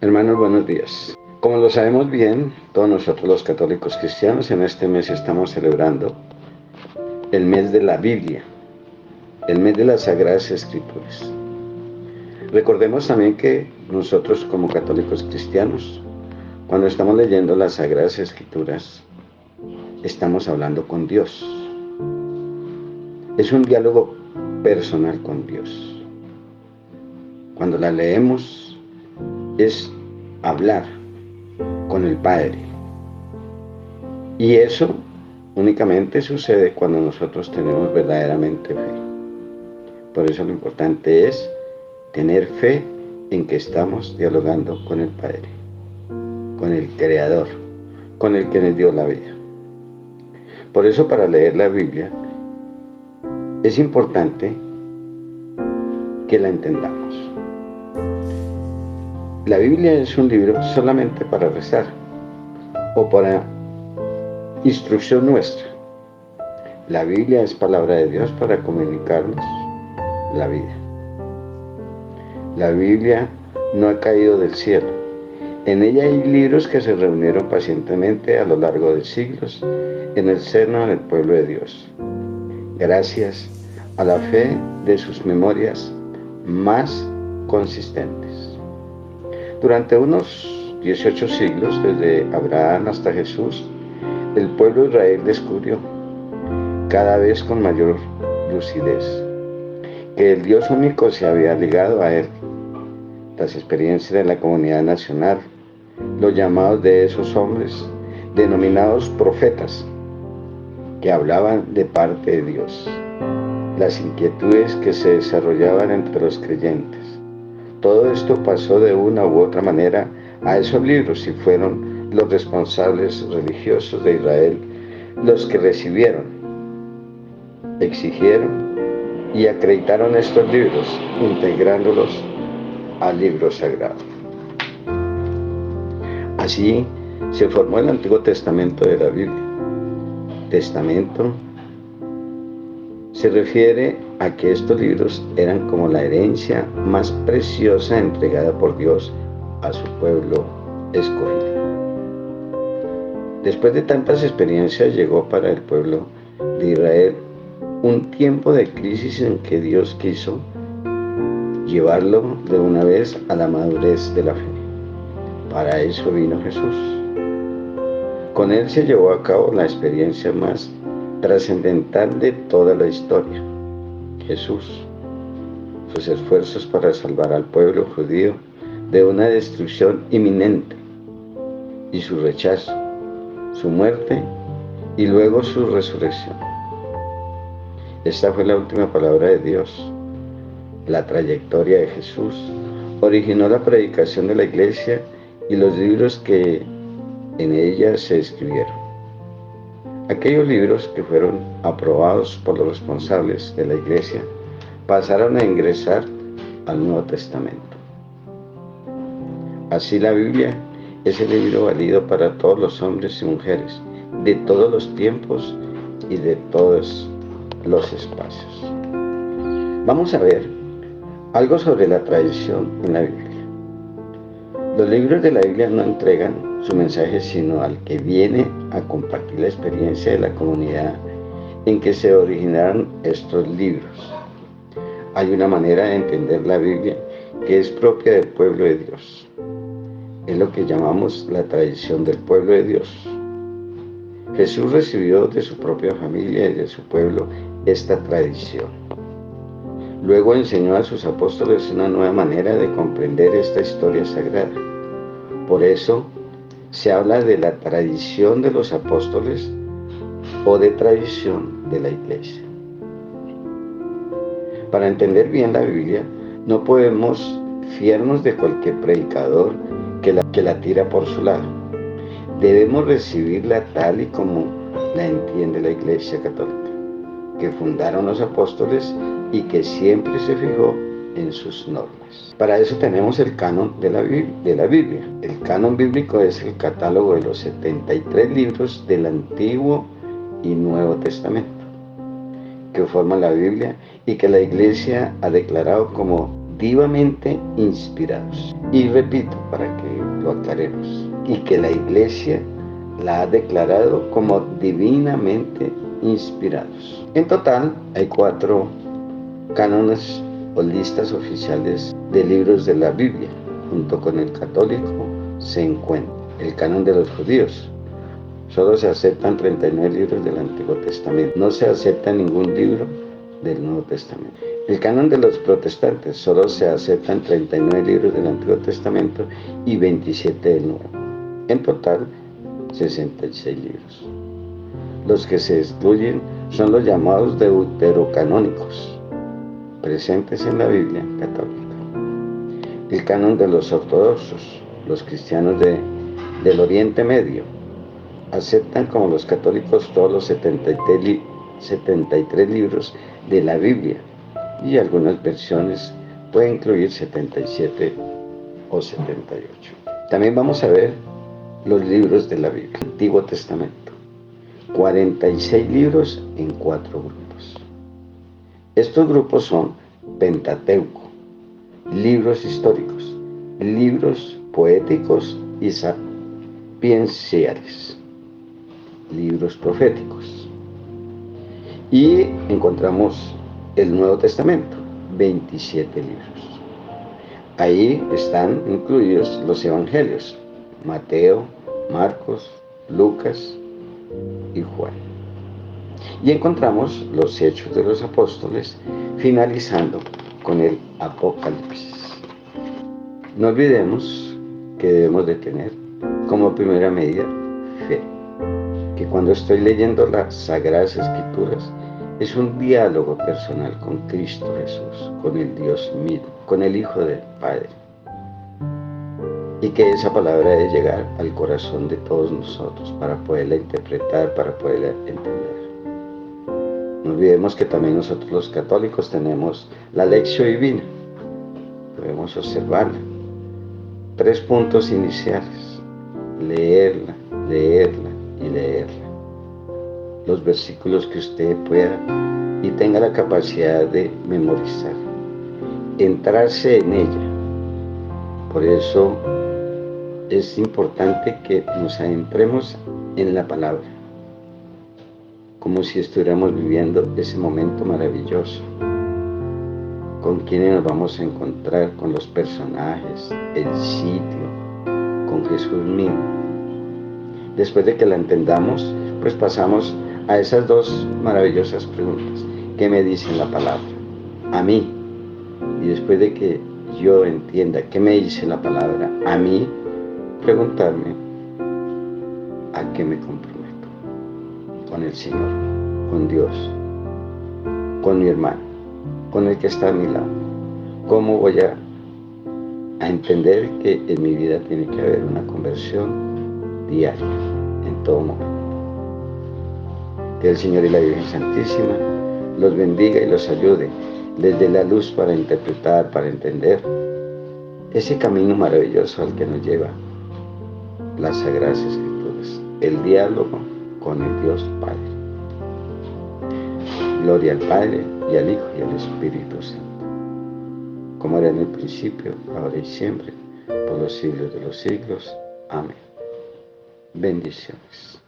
Hermanos, buenos días. Como lo sabemos bien, todos nosotros los católicos cristianos en este mes estamos celebrando el mes de la Biblia, el mes de las Sagradas Escrituras. Recordemos también que nosotros como católicos cristianos, cuando estamos leyendo las Sagradas Escrituras, estamos hablando con Dios. Es un diálogo personal con Dios. Cuando la leemos es hablar con el Padre. Y eso únicamente sucede cuando nosotros tenemos verdaderamente fe. Por eso lo importante es tener fe en que estamos dialogando con el Padre, con el Creador, con el que nos dio la vida. Por eso para leer la Biblia es importante que la entendamos. La Biblia es un libro solamente para rezar o para instrucción nuestra. La Biblia es palabra de Dios para comunicarnos la vida. La Biblia no ha caído del cielo. En ella hay libros que se reunieron pacientemente a lo largo de siglos en el seno del pueblo de Dios, gracias a la fe de sus memorias más consistentes. Durante unos 18 siglos, desde Abraham hasta Jesús, el pueblo de Israel descubrió, cada vez con mayor lucidez, que el Dios único se había ligado a él. Las experiencias de la comunidad nacional, los llamados de esos hombres, denominados profetas, que hablaban de parte de Dios, las inquietudes que se desarrollaban entre los creyentes. Todo esto pasó de una u otra manera a esos libros y fueron los responsables religiosos de Israel los que recibieron, exigieron y acreditaron estos libros, integrándolos al libro sagrado. Así se formó el Antiguo Testamento de la Biblia. Testamento se refiere a que estos libros eran como la herencia más preciosa entregada por Dios a su pueblo escogido. Después de tantas experiencias llegó para el pueblo de Israel un tiempo de crisis en que Dios quiso llevarlo de una vez a la madurez de la fe. Para eso vino Jesús. Con él se llevó a cabo la experiencia más trascendental de toda la historia. Jesús, sus esfuerzos para salvar al pueblo judío de una destrucción inminente y su rechazo, su muerte y luego su resurrección. Esta fue la última palabra de Dios. La trayectoria de Jesús originó la predicación de la Iglesia y los libros que en ella se escribieron. Aquellos libros que fueron aprobados por los responsables de la Iglesia pasaron a ingresar al Nuevo Testamento. Así la Biblia es el libro válido para todos los hombres y mujeres, de todos los tiempos y de todos los espacios. Vamos a ver algo sobre la tradición en la Biblia. Los libros de la Biblia no entregan su mensaje sino al que viene a compartir la experiencia de la comunidad en que se originaron estos libros. Hay una manera de entender la Biblia que es propia del pueblo de Dios. Es lo que llamamos la tradición del pueblo de Dios. Jesús recibió de su propia familia y de su pueblo esta tradición. Luego enseñó a sus apóstoles una nueva manera de comprender esta historia sagrada. Por eso se habla de la tradición de los apóstoles o de tradición de la Iglesia. Para entender bien la Biblia, no podemos fiarnos de cualquier predicador que la tira por su lado. Debemos recibirla tal y como la entiende la Iglesia Católica, que fundaron los apóstoles y que siempre se fijó en sus normas. Para eso tenemos el canon de la Biblia. El canon bíblico es el catálogo de los 73 libros del Antiguo y Nuevo Testamento, que forman la Biblia y que la Iglesia ha declarado como divamente inspirados. Y repito, para que lo aclaremos, y que la Iglesia la ha declarado como divinamente inspirados. En total, hay 4 cánones o listas oficiales de libros de la Biblia. Junto con el católico se encuentra el canon de los judíos. Solo se aceptan 39 libros del Antiguo Testamento. No se acepta ningún libro del Nuevo Testamento. El canon de los protestantes. Solo se aceptan 39 libros del Antiguo Testamento y 27 del Nuevo. En total, 66 libros. Los que se excluyen son los llamados deuterocanónicos, presentes en la Biblia católica. El canon de los ortodoxos, los cristianos del Oriente Medio, aceptan como los católicos todos los 73 libros de la Biblia, y algunas versiones pueden incluir 77 o 78. También vamos a ver los libros de la Biblia. Antiguo Testamento, 46 libros en 4 grupos. Estos grupos son Pentateuco, libros históricos, libros poéticos y sapienciales, libros proféticos. Y encontramos el Nuevo Testamento, 27 libros. Ahí están incluidos los evangelios, Mateo, Marcos, Lucas y Juan. Y encontramos los Hechos de los Apóstoles, finalizando con el Apocalipsis. No olvidemos que debemos de tener como primera medida fe, que cuando estoy leyendo las Sagradas Escrituras es un diálogo personal con Cristo Jesús, con el Dios mismo, con el Hijo del Padre, y que esa palabra debe llegar al corazón de todos nosotros para poderla interpretar, para poderla entender. No olvidemos que también nosotros los católicos tenemos la Lectio Divina, debemos observarla. 3 puntos iniciales: leerla, leerla y leerla. Los versículos que usted pueda y tenga la capacidad de memorizar, entrarse en ella. Por eso es importante que nos adentremos en la palabra, como si estuviéramos viviendo ese momento maravilloso, con quienes nos vamos a encontrar, con los personajes, el sitio, con Jesús mismo. Después de que la entendamos, pues pasamos a esas 2 maravillosas preguntas. ¿Qué me dice la palabra? A mí. Y después de que yo entienda qué me dice la palabra a mí, preguntarme a qué me comprometo. Con el Señor, con Dios, con mi hermano, con el que está a mi lado. ¿Cómo voy a entender que en mi vida tiene que haber una conversión diaria, en todo momento? Que el Señor y la Virgen Santísima los bendiga y los ayude, les dé la luz para interpretar, para entender ese camino maravilloso al que nos lleva las Sagradas Escrituras, el diálogo con el Dios Padre. Gloria al Padre, y al Hijo, y al Espíritu Santo, como era en el principio, ahora y siempre, por los siglos de los siglos. Amén. Bendiciones.